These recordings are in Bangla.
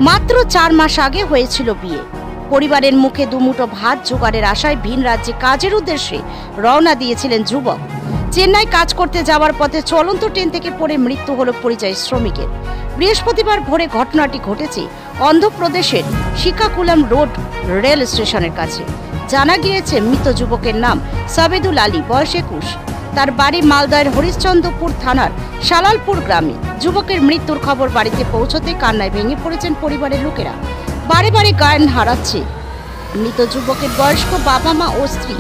মাত্র 4 মাস আগে হয়েছিল বিয়ে। পরিবারের মুখে দুমুঠো ভাত জোগাড়ের আশায় ভিন রাজ্যে কাজের উদ্দেশ্যে রওনা দিয়েছিলেন যুবক। চেন্নাই কাজ করতে যাওয়ার পথে চলন্ত ট্রেন থেকে পড়ে মৃত্যু হলো পরিযায়ী শ্রমিকের। বৃহস্পতিবার ভোরে ঘটনাটি ঘটেছে অন্ধ্রপ্রদেশের শ্রীকাকুলাম রোড রেল স্টেশনের কাছে। জানা গিয়েছে মৃত যুবকের নাম সাবেদুল আলী, বয়স 21। তার বাড়ি মালদার হরিশ্চন্দ্রপুর থানার শালালপুর গ্রামে। যুবকের মৃত্যুর খবর বাড়িতে পৌঁছতে কান্নায় ভেঙে পড়েছেন পরিবারের লোকেরা। বারে বারে গায়েন হারাচ্ছে। মৃত যুবকের বয়স্ক বাবা মা ও স্ত্রী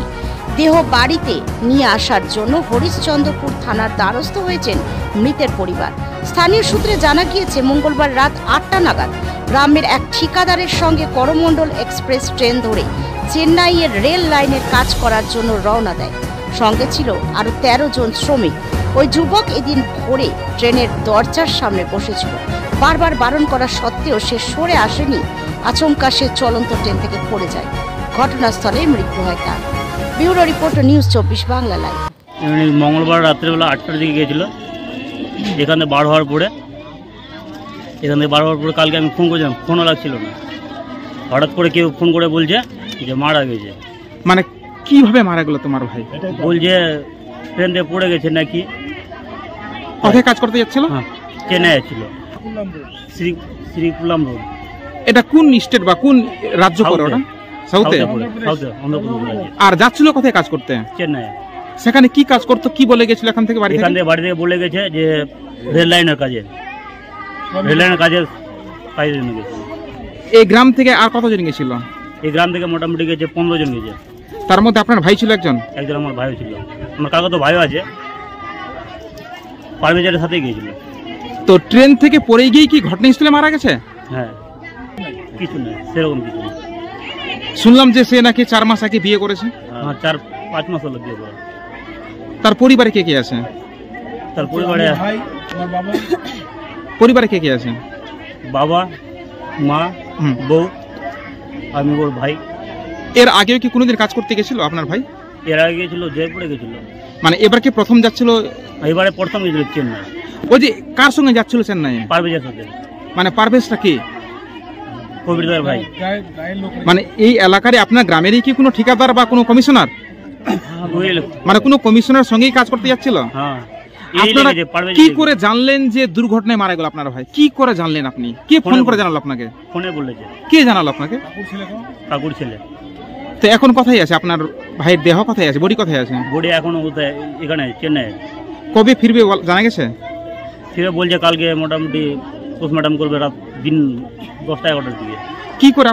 দেহ বাড়িতে নিয়ে আসার জন্য হরিশ্চন্দ্রপুর থানার দ্বারস্থ হয়েছেন মৃতের পরিবার। স্থানীয় সূত্রে জানা গিয়েছে মঙ্গলবার রাত 8টা নাগাদ গ্রামের এক ঠিকাদারের সঙ্গে করমণ্ডল এক্সপ্রেস ট্রেন ধরে চেন্নাইয়ের রেল লাইনের কাজ করার জন্য রওনা দেয়। সঙ্গে ছিল আরো 13 জন শ্রমিক। ওই যুবক এদিন ভোরে ট্রেনের দরজার সামনে বসেছিল। বারবার বারণ করা সত্ত্বেও সে সরে আসেনি। আচমকা সে চলন্ত ট্রেন থেকে পড়ে যায়। ঘটনাস্থলে মৃত্যু হয় তার। Bureau report, news 24 Bangla live. মঙ্গলবার রাত্রেবেলা 8টার দিকে গিয়েছিল। এখানে বার হওয়ার পরে কালকে আমি ফোন করেছিলাম, ফোনও লাগছিল না। হঠাৎ করে কেউ ফোন করে বলছে যে মারা গেছে। মানে কিভাবে মারা গেল তোমার ভাই? বলছে ট্রেন দিয়ে পড়ে গেছে নাকি। কোথায় কাজ করতে যাচ্ছিল? চেন্নাই ছিল, শ্রীকুলাম রোড। এটা কোন স্টেট বা কোন রাজ্য পড়ে ওটা? সাউথে? আর যাচ্ছিল কোথায় কাজ করতে? চেন্নাই। সেখানে কি কাজ করতো, কি বলে গেছিল এখান থেকে বাড়ি থেকে বলে গেছে যে রেল লাইনের কাজে জন্য গেছে। এই গ্রাম থেকে আর কতজন গেছিল? এই গ্রাম থেকে মোটামুটি গেছে 15 জন গেছে। তার মধ্যে আপনার ভাই ছিল একজন? একজন আমার ভাইও ছিল। আমার কাকা তো ভাইও আছে, পারমিজারের সাথে গিয়েছিল। তো ট্রেন থেকে পড়ে গিয়ে কি ঘটনাস্থলে মারা গেছে? হ্যাঁ, কিছু না, সেরকম কিছু না। শুনলাম যে সে নাকি 4 মাস আগে বিয়ে করেছে। হ্যাঁ, 4-5 মাস হলো বিয়ে করা। তার পরিবারে কে কে আছে? তার পরিবারে কে কে আছে? বাবা, মা, বউ, আমি ওর ভাই। এর আগেও কি কোনোদিন কাজ করতে গেছিল আপনার ভাই? এর আগে গেছিল, জয়পুরে গেছিল। মানে এবার কি প্রথম যাচ্ছিল? এবারে প্রথম গেছিল চেন্নাই। ওই যে কার সঙ্গে যাচ্ছিল চেন্নাই? পারভেজের সাথে। মানে পারভেজটা কি? কবিরদার ভাই। মানে এই এলাকারে আপনার গ্রামেরই কি কোনো ঠিকাদার বা কোনো কমিশনার? মানে কোনো কমিশনার সঙ্গেই কাজ করতে যাচ্ছিল? হ্যাঁ। আপনারা কি করে জানলেন যে দুর্ঘটনায় মারা গেল আপনার ভাই? কি করে জানলেন আপনি? কে ফোন করে জানালো আপনাকে? ফোনে বলেছে। কে জানালো আপনাকে? কাকুর ছেলে। তো এখন কোথায় আছে আপনার ভাইয়ের দেহ? কোথায় আছে? বডি কোথায় আছে? বডি এখনো এখানে চেন্নাই। কবে ফিরবে জানা গেছে? ফিরে বলছে কালকে মোটামুটি পোস্টমর্টম করবে রাত দিন 10টা 11টার দিকে। কি করে